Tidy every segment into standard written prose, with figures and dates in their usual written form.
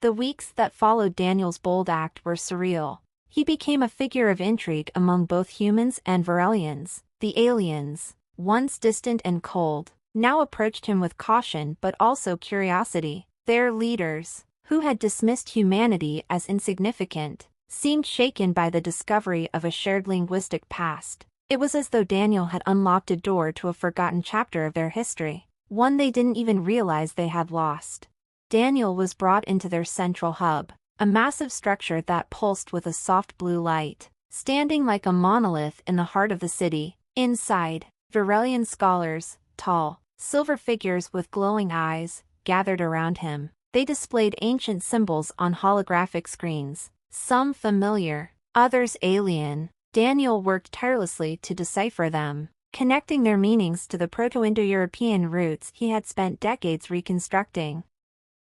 The weeks that followed Daniel's bold act were surreal. He became a figure of intrigue among both humans and Varelians. The aliens, once distant and cold, now approached him with caution but also curiosity. Their leaders, who had dismissed humanity as insignificant, seemed shaken by the discovery of a shared linguistic past. It was as though Daniel had unlocked a door to a forgotten chapter of their history, one they didn't even realize they had lost. Daniel was brought into their central hub, a massive structure that pulsed with a soft blue light, standing like a monolith in the heart of the city. Inside, Varelian scholars, tall, silver figures with glowing eyes, gathered around him. They displayed ancient symbols on holographic screens, some familiar, others alien. Daniel worked tirelessly to decipher them, connecting their meanings to the Proto-Indo-European roots he had spent decades reconstructing.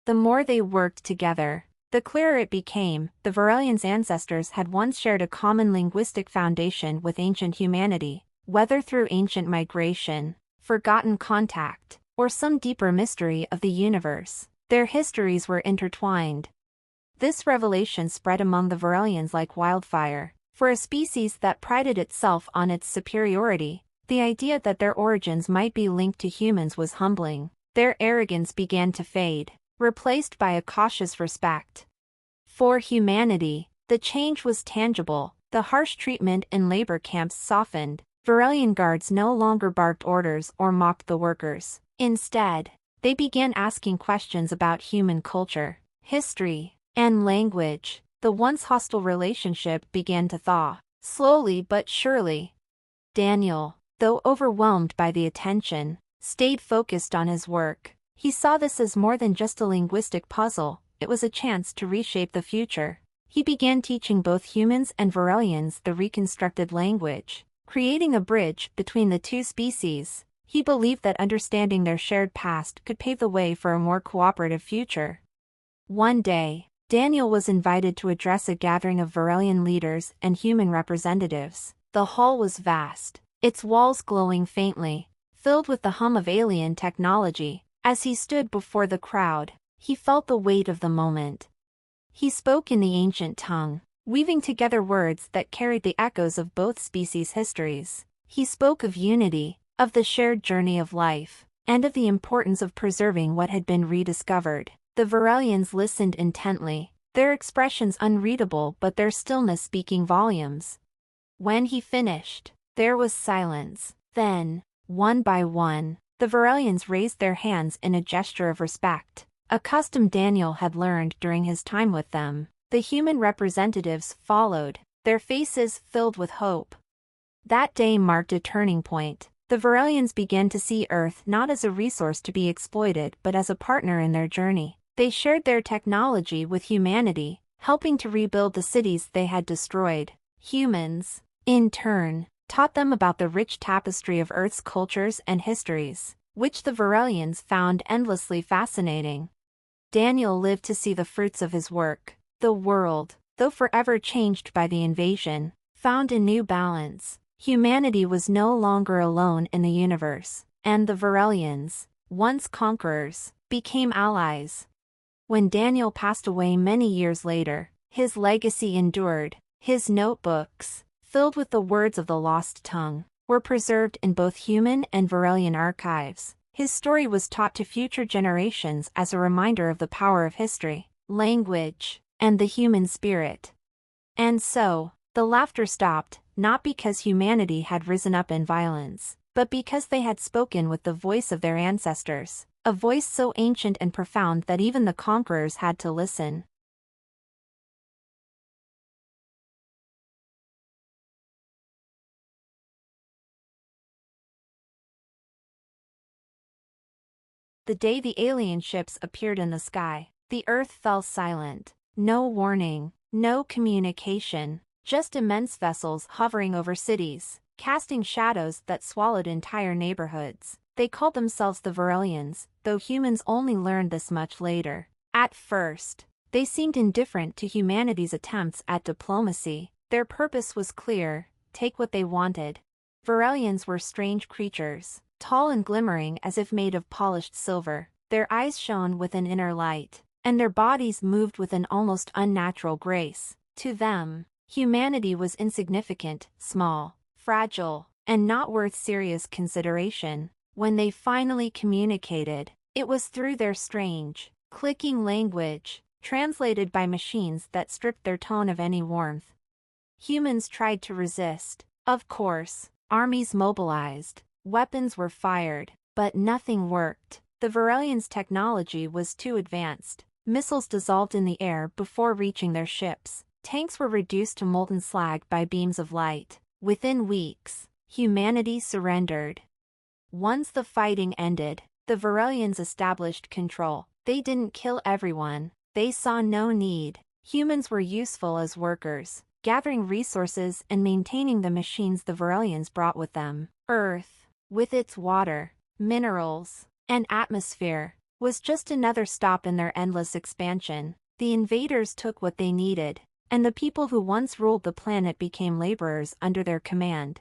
The more they worked together, the clearer it became. The Varelians' ancestors had once shared a common linguistic foundation with ancient humanity. Whether through ancient migration, forgotten contact, or some deeper mystery of the universe, their histories were intertwined. This revelation spread among the Varelians like wildfire. For a species that prided itself on its superiority, the idea that their origins might be linked to humans was humbling. Their arrogance began to fade, replaced by a cautious respect for humanity. The change was tangible. The harsh treatment in labor camps softened. Varelian guards no longer barked orders or mocked the workers. Instead, they began asking questions about human culture, history, and language. The once hostile relationship began to thaw, slowly but surely. Daniel, though overwhelmed by the attention, stayed focused on his work. He saw this as more than just a linguistic puzzle, it was a chance to reshape the future. He began teaching both humans and Varelians the reconstructed language, creating a bridge between the two species. He believed that understanding their shared past could pave the way for a more cooperative future. One day, Daniel was invited to address a gathering of Varelian leaders and human representatives. The hall was vast, its walls glowing faintly, filled with the hum of alien technology. As he stood before the crowd, he felt the weight of the moment. He spoke in the ancient tongue, weaving together words that carried the echoes of both species' histories. He spoke of unity, of the shared journey of life, and of the importance of preserving what had been rediscovered. The Varelians listened intently, their expressions unreadable but their stillness speaking volumes. When he finished, there was silence. Then, one by one, the Varelians raised their hands in a gesture of respect, a custom Daniel had learned during his time with them. The human representatives followed, their faces filled with hope. That day marked a turning point. The Varelians began to see Earth not as a resource to be exploited but as a partner in their journey. They shared their technology with humanity, helping to rebuild the cities they had destroyed. Humans, in turn, taught them about the rich tapestry of Earth's cultures and histories, which the Varelians found endlessly fascinating. Daniel lived to see the fruits of his work. The world, though forever changed by the invasion, found a new balance. Humanity was no longer alone in the universe, and the Varelians, once conquerors, became allies. When Daniel passed away many years later, his legacy endured. His notebooks, filled with the words of the lost tongue, were preserved in both human and Varelian archives. His story was taught to future generations as a reminder of the power of history, language, and the human spirit. And so, the laughter stopped, not because humanity had risen up in violence, but because they had spoken with the voice of their ancestors, a voice so ancient and profound that even the conquerors had to listen. The day the alien ships appeared in the sky, the Earth fell silent. No warning, no communication, just immense vessels hovering over cities, casting shadows that swallowed entire neighborhoods. They called themselves the Varelians, though humans only learned this much later. At first, they seemed indifferent to humanity's attempts at diplomacy. Their purpose was clear: take what they wanted. Varelians were strange creatures, tall and glimmering as if made of polished silver. Their eyes shone with an inner light, and their bodies moved with an almost unnatural grace. To them, humanity was insignificant, small, fragile, and not worth serious consideration. When they finally communicated, it was through their strange, clicking language, translated by machines that stripped their tone of any warmth. Humans tried to resist. Of course, armies mobilized, weapons were fired, but nothing worked. The Varelians' technology was too advanced. Missiles dissolved in the air before reaching their ships. Tanks were reduced to molten slag by beams of light. Within weeks, humanity surrendered. Once the fighting ended, the Varelians established control. They didn't kill everyone. They saw no need. Humans were useful as workers, gathering resources and maintaining the machines the Varelians brought with them. Earth, with its water, minerals, and atmosphere, was just another stop in their endless expansion. The invaders took what they needed, and the people who once ruled the planet became laborers under their command.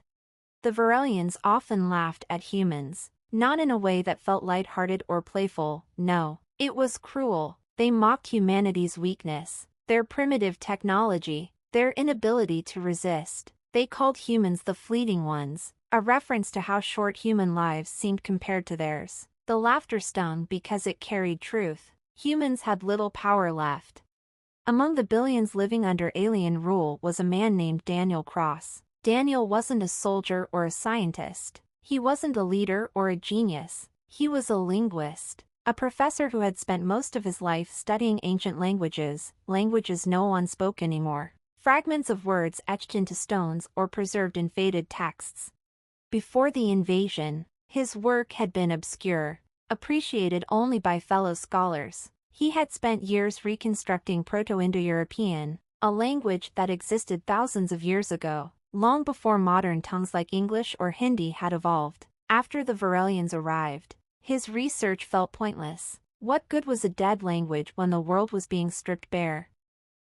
The Varelians often laughed at humans, not in a way that felt lighthearted or playful, no, it was cruel. They mocked humanity's weakness, their primitive technology, their inability to resist. They called humans the fleeting ones, a reference to how short human lives seemed compared to theirs. The laughter stung because it carried truth. Humans had little power left. Among the billions living under alien rule was a man named Daniel Cross. Daniel wasn't a soldier or a scientist. He wasn't a leader or a genius. He was a linguist, a professor who had spent most of his life studying ancient languages no one spoke anymore. Fragments of words etched into stones or preserved in faded texts. Before the invasion, his work had been obscure, appreciated only by fellow scholars. He had spent years reconstructing Proto-Indo-European, a language that existed thousands of years ago, long before modern tongues like English or Hindi had evolved. After the Varelians arrived, his research felt pointless. What good was a dead language when the world was being stripped bare?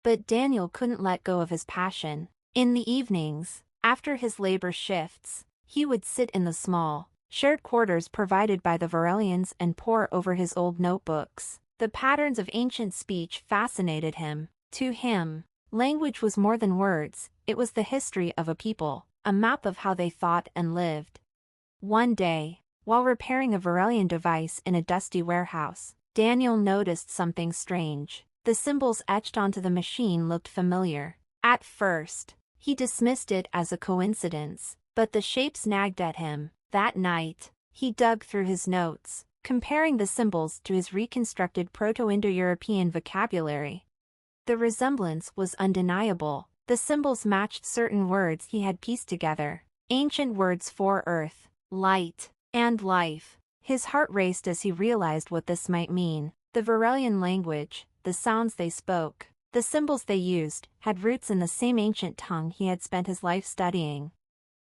But Daniel couldn't let go of his passion. In the evenings, after his labor shifts, he would sit in the small, shared quarters provided by the Varelians and pore over his old notebooks. The patterns of ancient speech fascinated him. To him, language was more than words, it was the history of a people, a map of how they thought and lived. One day, while repairing a Varelian device in a dusty warehouse, Daniel noticed something strange. The symbols etched onto the machine looked familiar. At first, he dismissed it as a coincidence, but the shapes nagged at him. That night, he dug through his notes, comparing the symbols to his reconstructed Proto-Indo-European vocabulary. The resemblance was undeniable. The symbols matched certain words he had pieced together, ancient words for earth, light, and life. His heart raced as he realized what this might mean. The Varelian language, the sounds they spoke, the symbols they used, had roots in the same ancient tongue he had spent his life studying.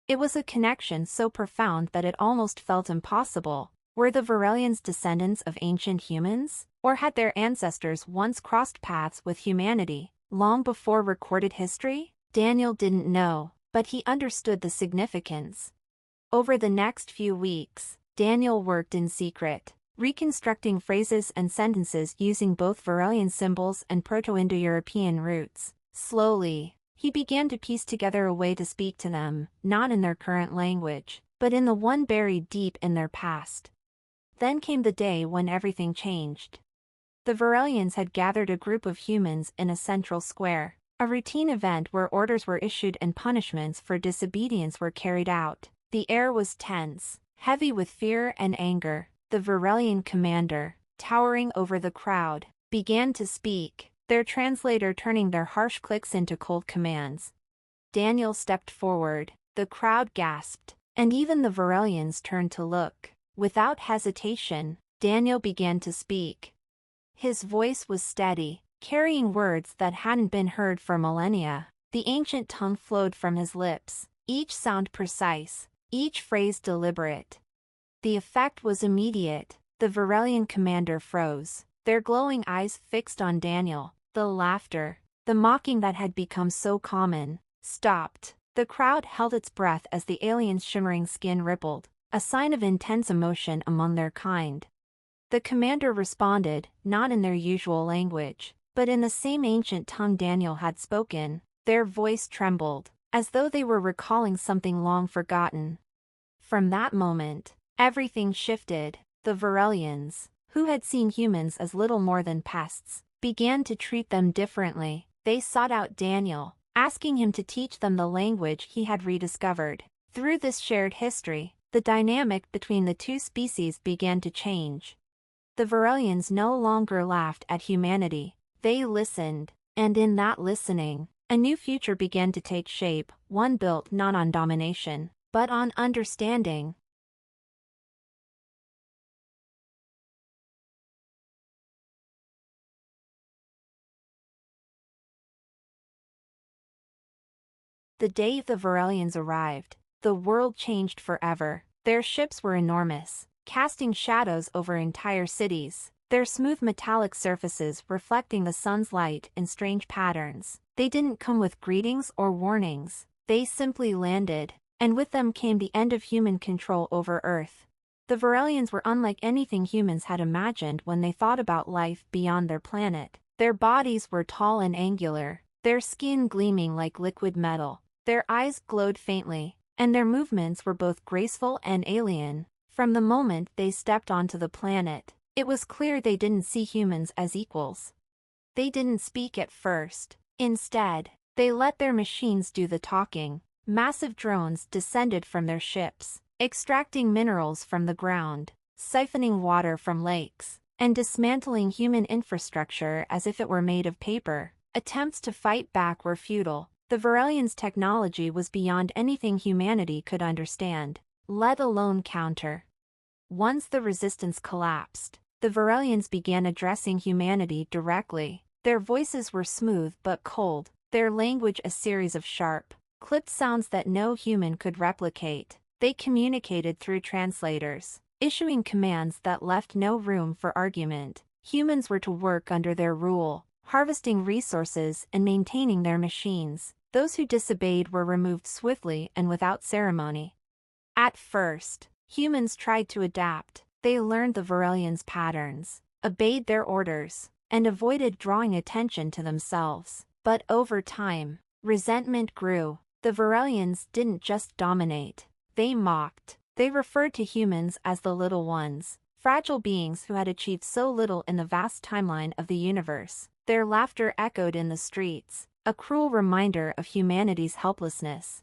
It was a connection so profound that it almost felt impossible. Were the Varelians descendants of ancient humans? Or had their ancestors once crossed paths with humanity, long before recorded history? Daniel didn't know, but he understood the significance. Over the next few weeks, Daniel worked in secret, reconstructing phrases and sentences using both Varelian symbols and Proto-Indo-European roots. Slowly, he began to piece together a way to speak to them, not in their current language, but in the one buried deep in their past. Then came the day when everything changed. The Varelians had gathered a group of humans in a central square, a routine event where orders were issued and punishments for disobedience were carried out. The air was tense, heavy with fear and anger. The Varelian commander, towering over the crowd, began to speak, their translator turning their harsh clicks into cold commands. Daniel stepped forward, the crowd gasped, and even the Varelians turned to look. Without hesitation, Daniel began to speak. His voice was steady, carrying words that hadn't been heard for millennia. The ancient tongue flowed from his lips, each sound precise, each phrase deliberate. The effect was immediate. The Varelian commander froze, their glowing eyes fixed on Daniel. The laughter, the mocking that had become so common, stopped. The crowd held its breath as the alien's shimmering skin rippled, a sign of intense emotion among their kind. The commander responded, not in their usual language, but in the same ancient tongue Daniel had spoken. Their voice trembled, as though they were recalling something long forgotten. From that moment, everything shifted. The Varelians, who had seen humans as little more than pests, began to treat them differently. They sought out Daniel, asking him to teach them the language he had rediscovered. Through this shared history, the dynamic between the two species began to change. The Varelians no longer laughed at humanity, they listened, and in that listening, a new future began to take shape, one built not on domination, but on understanding. The day the Varelians arrived, the world changed forever. Their ships were enormous, casting shadows over entire cities, their smooth metallic surfaces reflecting the sun's light in strange patterns. They didn't come with greetings or warnings, they simply landed, and with them came the end of human control over Earth. The Varelians were unlike anything humans had imagined when they thought about life beyond their planet. Their bodies were tall and angular, their skin gleaming like liquid metal. Their eyes glowed faintly, and their movements were both graceful and alien. From the moment they stepped onto the planet, it was clear they didn't see humans as equals. They didn't speak at first. Instead, they let their machines do the talking. Massive drones descended from their ships, extracting minerals from the ground, siphoning water from lakes, and dismantling human infrastructure as if it were made of paper. Attempts to fight back were futile. The Varelians' technology was beyond anything humanity could understand, let alone counter. Once the resistance collapsed, the Varelians began addressing humanity directly. Their voices were smooth but cold, their language a series of sharp, clipped sounds that no human could replicate. They communicated through translators, issuing commands that left no room for argument. Humans were to work under their rule, harvesting resources and maintaining their machines. Those who disobeyed were removed swiftly and without ceremony. At first, humans tried to adapt. They learned the Varelians' patterns, obeyed their orders, and avoided drawing attention to themselves. But over time, resentment grew. The Varelians didn't just dominate, they mocked. They referred to humans as the little ones, fragile beings who had achieved so little in the vast timeline of the universe. Their laughter echoed in the streets, a cruel reminder of humanity's helplessness.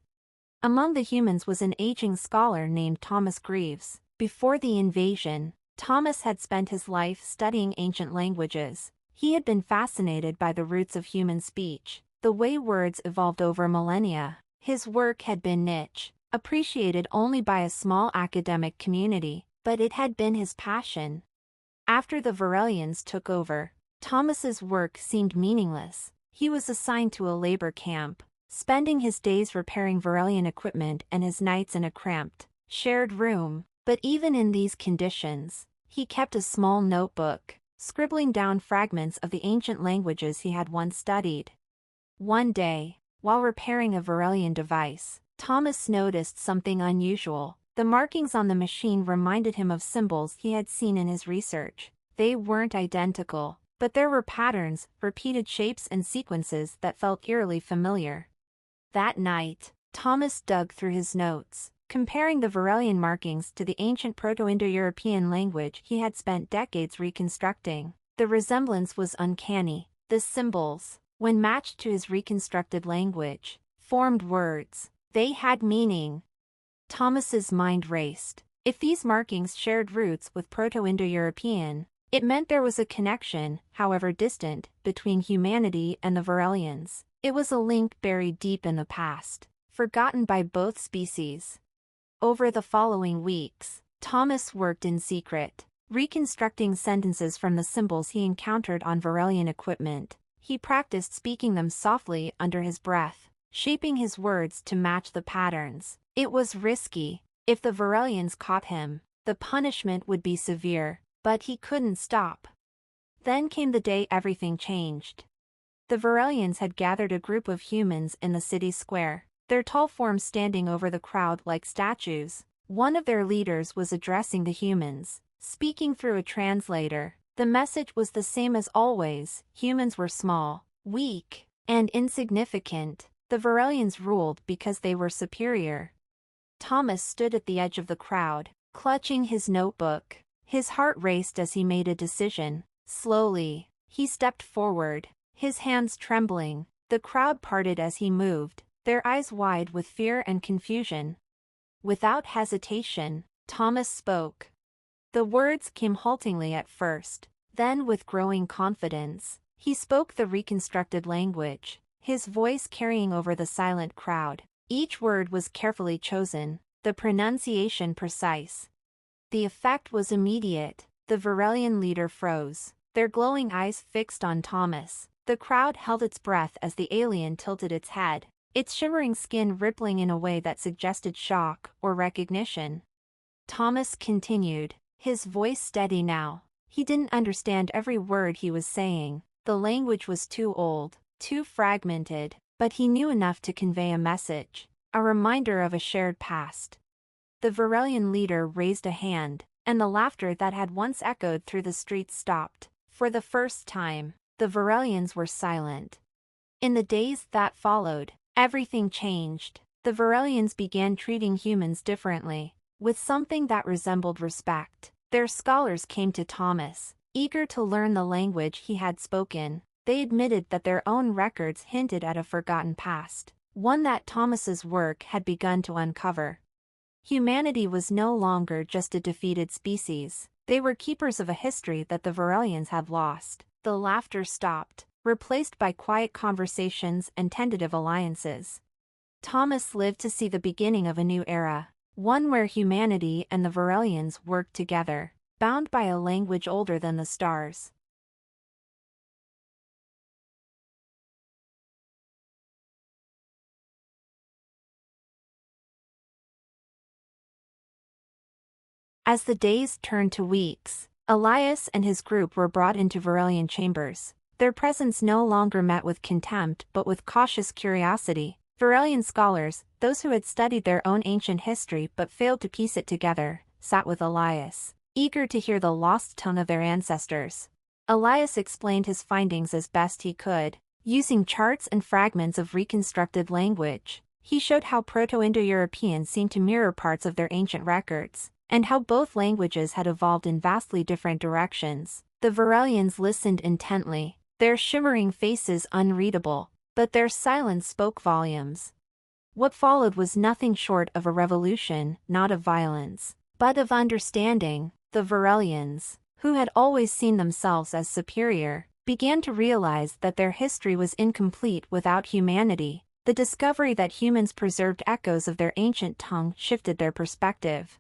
Among the humans was an aging scholar named Thomas Greaves. Before the invasion, Thomas had spent his life studying ancient languages. He had been fascinated by the roots of human speech, the way words evolved over millennia. His work had been niche, appreciated only by a small academic community, but it had been his passion. After the Varelians took over, Thomas's work seemed meaningless. He was assigned to a labor camp, spending his days repairing Varelian equipment and his nights in a cramped, shared room. But even in these conditions, he kept a small notebook, scribbling down fragments of the ancient languages he had once studied. One day, while repairing a Varelian device, Thomas noticed something unusual. The markings on the machine reminded him of symbols he had seen in his research. They weren't identical, but there were patterns, repeated shapes and sequences that felt eerily familiar. That night, Thomas dug through his notes, comparing the Varelian markings to the ancient Proto-Indo-European language he had spent decades reconstructing. The resemblance was uncanny. The symbols, when matched to his reconstructed language, formed words. They had meaning. Thomas's mind raced. If these markings shared roots with Proto-Indo-European, it meant there was a connection, however distant, between humanity and the Varelians. It was a link buried deep in the past, forgotten by both species. Over the following weeks, Thomas worked in secret, reconstructing sentences from the symbols he encountered on Varelian equipment. He practiced speaking them softly under his breath, shaping his words to match the patterns. It was risky. If the Varelians caught him, the punishment would be severe, but he couldn't stop. Then came the day everything changed. The Varelians had gathered a group of humans in the city square, their tall forms standing over the crowd like statues. One of their leaders was addressing the humans, speaking through a translator. The message was the same as always: humans were small, weak, and insignificant. The Varelians ruled because they were superior. Thomas stood at the edge of the crowd, clutching his notebook. His heart raced as he made a decision. Slowly, he stepped forward, his hands trembling. The crowd parted as he moved, their eyes wide with fear and confusion. Without hesitation, Thomas spoke. The words came haltingly at first, then with growing confidence, he spoke the reconstructed language, his voice carrying over the silent crowd. Each word was carefully chosen, the pronunciation precise. The effect was immediate. The Varelian leader froze, their glowing eyes fixed on Thomas. The crowd held its breath as the alien tilted its head, its shimmering skin rippling in a way that suggested shock or recognition. Thomas continued, his voice steady now. He didn't understand every word he was saying. The language was too old, too fragmented, but he knew enough to convey a message, a reminder of a shared past. The Varelian leader raised a hand, and the laughter that had once echoed through the streets stopped. For the first time, the Varelians were silent. In the days that followed, everything changed. The Varelians began treating humans differently, with something that resembled respect. Their scholars came to Thomas, eager to learn the language he had spoken. They admitted that their own records hinted at a forgotten past, one that Thomas's work had begun to uncover. Humanity was no longer just a defeated species. They were keepers of a history that the Varelians had lost. The laughter stopped, replaced by quiet conversations and tentative alliances. Thomas lived to see the beginning of a new era, one where humanity and the Varelians worked together, bound by a language older than the stars. As the days turned to weeks, Elias and his group were brought into Varelian chambers. Their presence no longer met with contempt but with cautious curiosity. Varelian scholars, those who had studied their own ancient history but failed to piece it together, sat with Elias, eager to hear the lost tongue of their ancestors. Elias explained his findings as best he could, using charts and fragments of reconstructed language. He showed how Proto-Indo-European seemed to mirror parts of their ancient records, and how both languages had evolved in vastly different directions. The Varelians listened intently, their shimmering faces unreadable, but their silence spoke volumes. What followed was nothing short of a revolution, not of violence, but of understanding. The Varelians, who had always seen themselves as superior, began to realize that their history was incomplete without humanity. The discovery that humans preserved echoes of their ancient tongue shifted their perspective.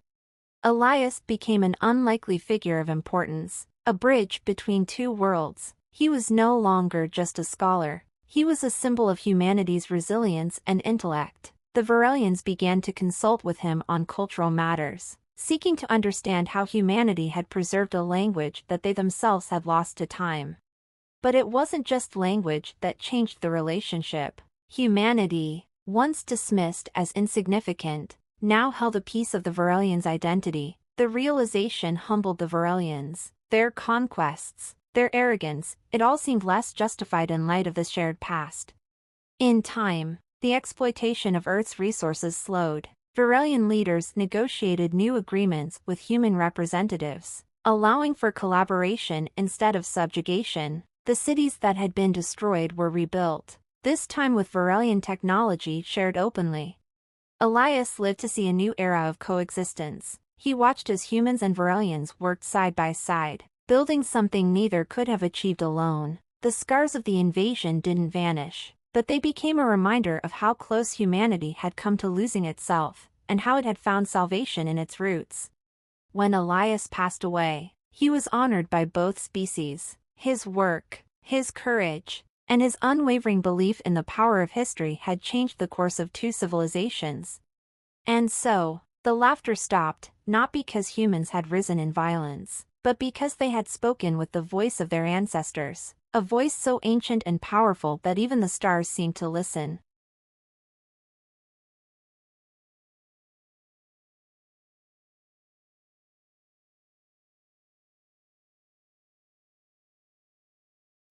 Elias became an unlikely figure of importance, a bridge between two worlds. He was no longer just a scholar. He was a symbol of humanity's resilience and intellect. The Varelians began to consult with him on cultural matters, seeking to understand how humanity had preserved a language that they themselves had lost to time. But it wasn't just language that changed the relationship. Humanity, once dismissed as insignificant, now held a piece of the Varelians' identity. The realization humbled the Varelians. Their conquests, their arrogance, it all seemed less justified in light of the shared past. In time, the exploitation of Earth's resources slowed. Varelian leaders negotiated new agreements with human representatives, allowing for collaboration instead of subjugation. The cities that had been destroyed were rebuilt, this time with Varelian technology shared openly. Elias lived to see a new era of coexistence. He watched as humans and Varelians worked side by side, building something neither could have achieved alone. The scars of the invasion didn't vanish, but they became a reminder of how close humanity had come to losing itself, and how it had found salvation in its roots. When Elias passed away, he was honored by both species. His work, his courage, and his unwavering belief in the power of history had changed the course of two civilizations. And so, the laughter stopped, not because humans had risen in violence, but because they had spoken with the voice of their ancestors, a voice so ancient and powerful that even the stars seemed to listen.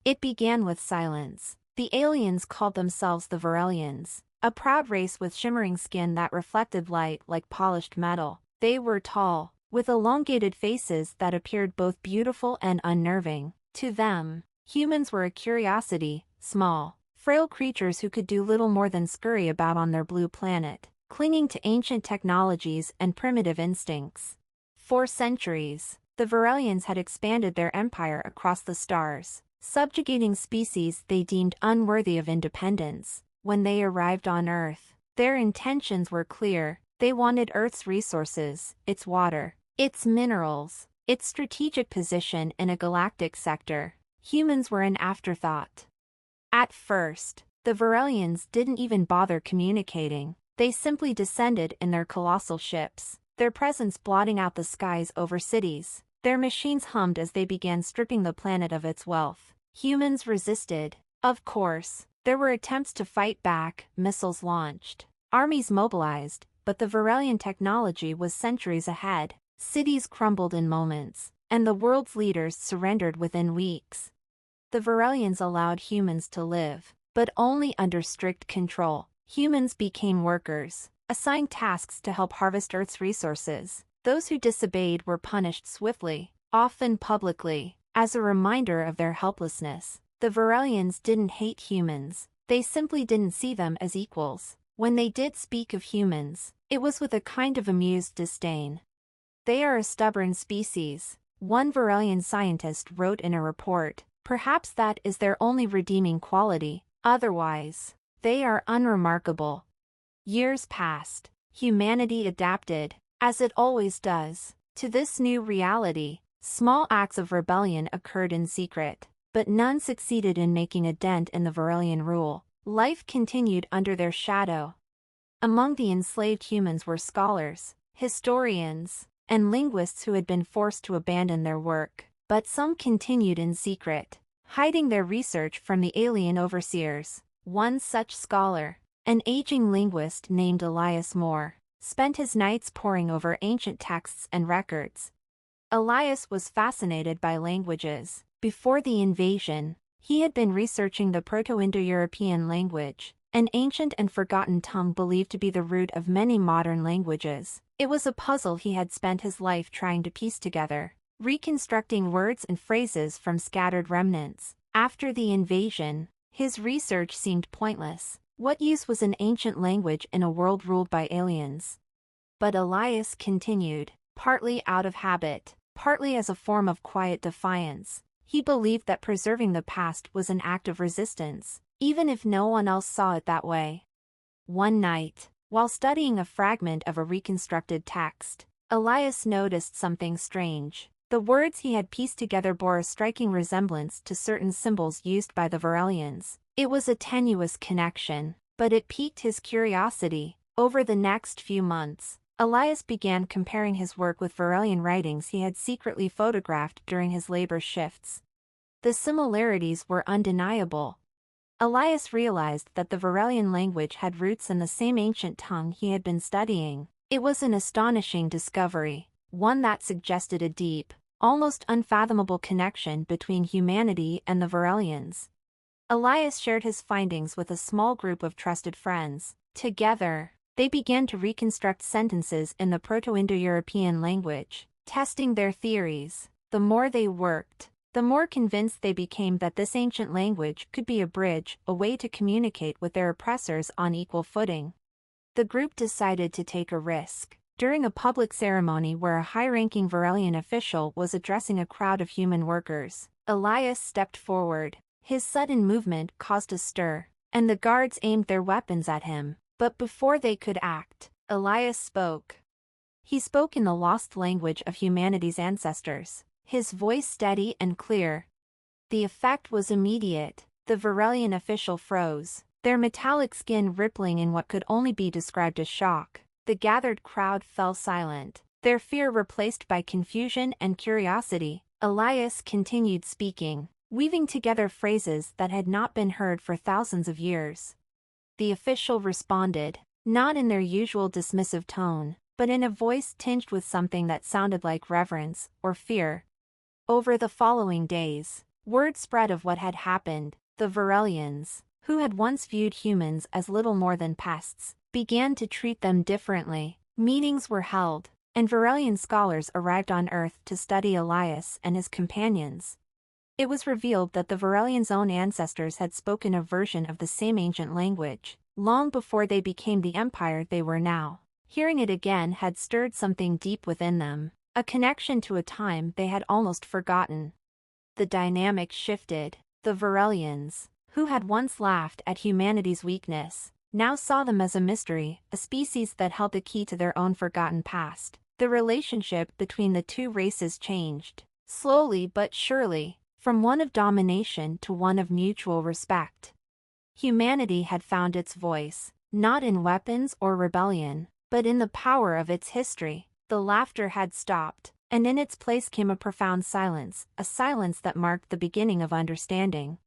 It began with silence. The aliens called themselves the Varelians, a proud race with shimmering skin that reflected light like polished metal. They were tall, with elongated faces that appeared both beautiful and unnerving. To them, humans were a curiosity, small, frail creatures who could do little more than scurry about on their blue planet, clinging to ancient technologies and primitive instincts. For centuries, the Varelians had expanded their empire across the stars, subjugating species they deemed unworthy of independence. When they arrived on Earth, their intentions were clear. They wanted Earth's resources, its water, its minerals, its strategic position in a galactic sector. Humans were an afterthought. At first, the Varelians didn't even bother communicating. They simply descended in their colossal ships, their presence blotting out the skies over cities. Their machines hummed as they began stripping the planet of its wealth. Humans resisted. Of course, there were attempts to fight back, missiles launched, armies mobilized, but the Varelian technology was centuries ahead. Cities crumbled in moments, and the world's leaders surrendered within weeks. The Varelians allowed humans to live, but only under strict control. Humans became workers, assigned tasks to help harvest Earth's resources. Those who disobeyed were punished swiftly, often publicly, as a reminder of their helplessness. The Varelians didn't hate humans, they simply didn't see them as equals. When they did speak of humans, it was with a kind of amused disdain. They are a stubborn species, one Varelian scientist wrote in a report. Perhaps that is their only redeeming quality, otherwise, they are unremarkable. Years passed. Humanity adapted, as it always does, to this new reality. Small acts of rebellion occurred in secret, but none succeeded in making a dent in the Varelian rule. Life continued under their shadow. Among the enslaved humans were scholars, historians, and linguists who had been forced to abandon their work, but some continued in secret, hiding their research from the alien overseers. One such scholar, an aging linguist named Elias Moore, spent his nights poring over ancient texts and records. Elias was fascinated by languages. Before the invasion, he had been researching the Proto-Indo-European language, an ancient and forgotten tongue believed to be the root of many modern languages. It was a puzzle he had spent his life trying to piece together, reconstructing words and phrases from scattered remnants. After the invasion, his research seemed pointless. What use was an ancient language in a world ruled by aliens? But Elias continued, partly out of habit, partly as a form of quiet defiance. He believed that preserving the past was an act of resistance, even if no one else saw it that way. One night, while studying a fragment of a reconstructed text, Elias noticed something strange. The words he had pieced together bore a striking resemblance to certain symbols used by the Varelians. It was a tenuous connection, but it piqued his curiosity. Over the next few months, Elias began comparing his work with Varelian writings he had secretly photographed during his labor shifts. The similarities were undeniable. Elias realized that the Varelian language had roots in the same ancient tongue he had been studying. It was an astonishing discovery, one that suggested a deep, almost unfathomable connection between humanity and the Varelians. Elias shared his findings with a small group of trusted friends. Together, they began to reconstruct sentences in the Proto-Indo-European language, testing their theories. The more they worked, the more convinced they became that this ancient language could be a bridge, a way to communicate with their oppressors on equal footing. The group decided to take a risk. During a public ceremony where a high-ranking Varelian official was addressing a crowd of human workers, Elias stepped forward. His sudden movement caused a stir, and the guards aimed their weapons at him. But before they could act, Elias spoke. He spoke in the lost language of humanity's ancestors, his voice steady and clear. The effect was immediate. The Varelian official froze, their metallic skin rippling in what could only be described as shock. The gathered crowd fell silent, their fear replaced by confusion and curiosity. Elias continued speaking, weaving together phrases that had not been heard for thousands of years. The official responded, not in their usual dismissive tone, but in a voice tinged with something that sounded like reverence or fear. Over the following days, Word spread of what had happened. The Varelians, who had once viewed humans as little more than pests, began to treat them differently. Meetings were held, and Varelian scholars arrived on Earth to study Elias and his companions. It was revealed that the Varelians' own ancestors had spoken a version of the same ancient language, long before they became the empire they were now. Hearing it again had stirred something deep within them, a connection to a time they had almost forgotten. The dynamic shifted. The Varelians, who had once laughed at humanity's weakness, now saw them as a mystery, a species that held the key to their own forgotten past. The relationship between the two races changed, slowly but surely, from one of domination to one of mutual respect. Humanity had found its voice, not in weapons or rebellion, but in the power of its history. The laughter had stopped, and in its place came a profound silence, a silence that marked the beginning of understanding.